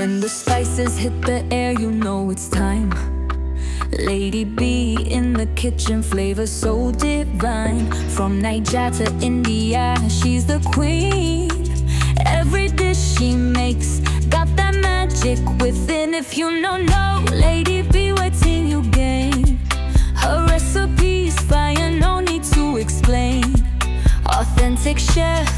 When the spices hit the air, you know it's time. Lady B in the kitchen, flavor so divine. From Niger to India, she's the queen. Every dish she makes got that magic within. If you don't know Lady B, wait till you gain. Her recipe's fire, no need to explain. Authentic chef,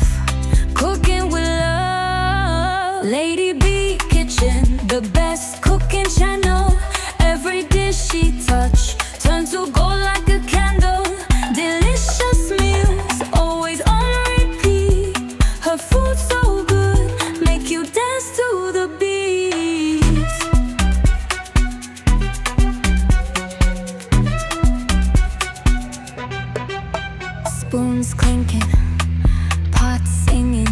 cooking with love. Lady B Kitchen, the best cooking channel. Every dish she touch turns to gold like a candle. Delicious meals, always on repeat. Her food so good, make you dance to the beat. Spoons clinking, pots singing.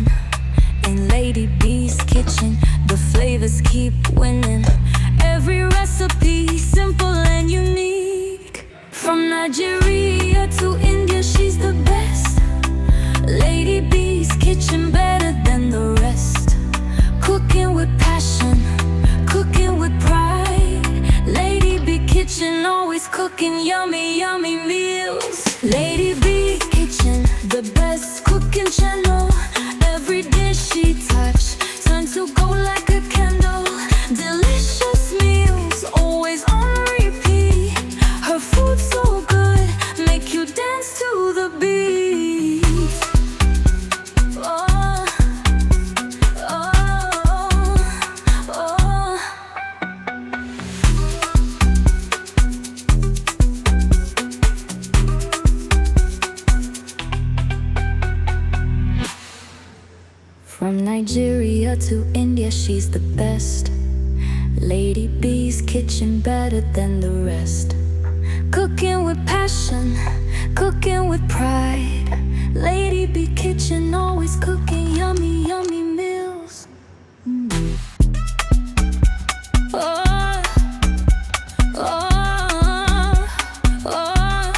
In Lady B's kitchen, the flavors keep winning. Every recipe simple and unique. From Nigeria to India, she's the best. Lady B's kitchen, better than the rest. Cooking with passion, cooking with pride. Lady B Kitchen, always cooking yummy, yummy meals. Lady B Kitchen, the best cooking channel. Every dish she touch turns to gold like a candle. Delicious meals, always on repeat. Her food so good, make you dance to the beat. Oh, oh, oh. From Nigeria to India, she's the best. Lady B's kitchen, better than the rest. Cooking with passion, cooking with pride. Lady B Kitchen, always cooking yummy, yummy meals. Oh, oh, oh.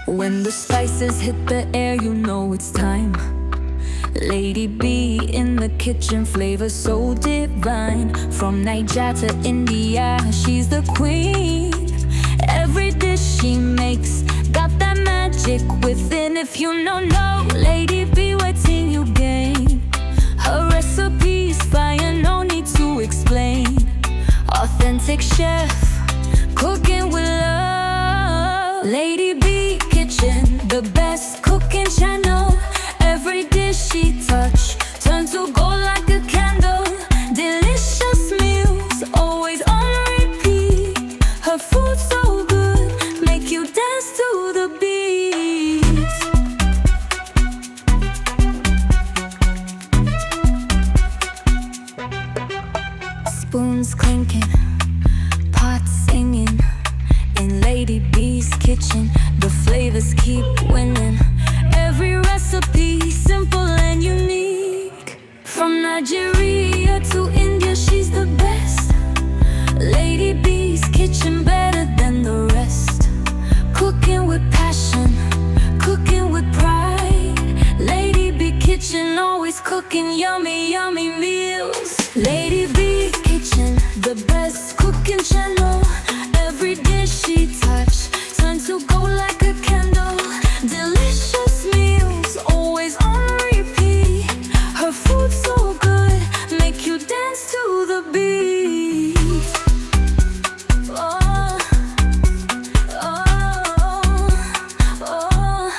When the spices hit the air, you know it's time. Lady B in the kitchen, flavor so divine. From Niger to India, she's the queen. Every dish she makes got that magic within. If you don't know Lady B, wait till you gain. Her recipe's fire, no need to explain. Authentic chef, cooking with love. Lady B Kitchen, the best cooking channel. Every dish she touch turns to gold like a candle. Delicious meals, always on repeat. Her food so good, make you dance to the beat. Spoons clinking, pots singing. In Lady B's kitchen, the flavors keep winning. Every recipe simple and unique. From Nigeria to India, she's the best. Lady B's kitchen, better than the rest. Cooking with passion, cooking with pride. Lady B Kitchen, always cooking yummy, yummy meals. Lady B Kitchen, the best cooking channel. Every dish she touch turns to gold like a candle. Delicious meals, always on repeat. Her food so good, make you dance to the beat. Oh, oh, oh.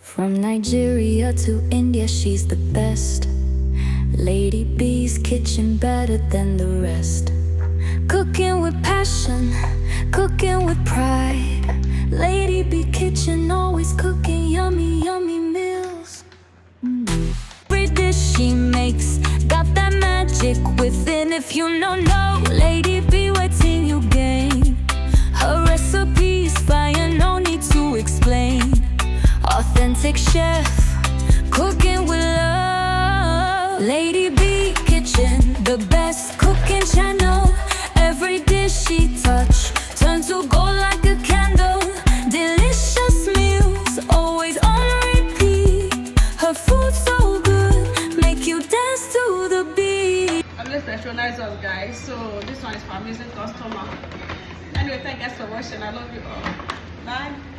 From Nigeria to India, she's the best. Lady B's kitchen, better than the rest. Cooking with passion, cooking with pride. Lady B Kitchen, always cooking yummy, yummy meals. Every dish she makes got that magic within. If you don't know Lady B, wait till you gain. Her recipe's fire, no need to explain. Authentic chef, cooking with love. Lady B Kitchen, the best cooking channel. Every dish she touch turns to gold like a surprise us, guys. So this one is for amazing customer. Anyway, thank you guys for watching. I love you all. Bye.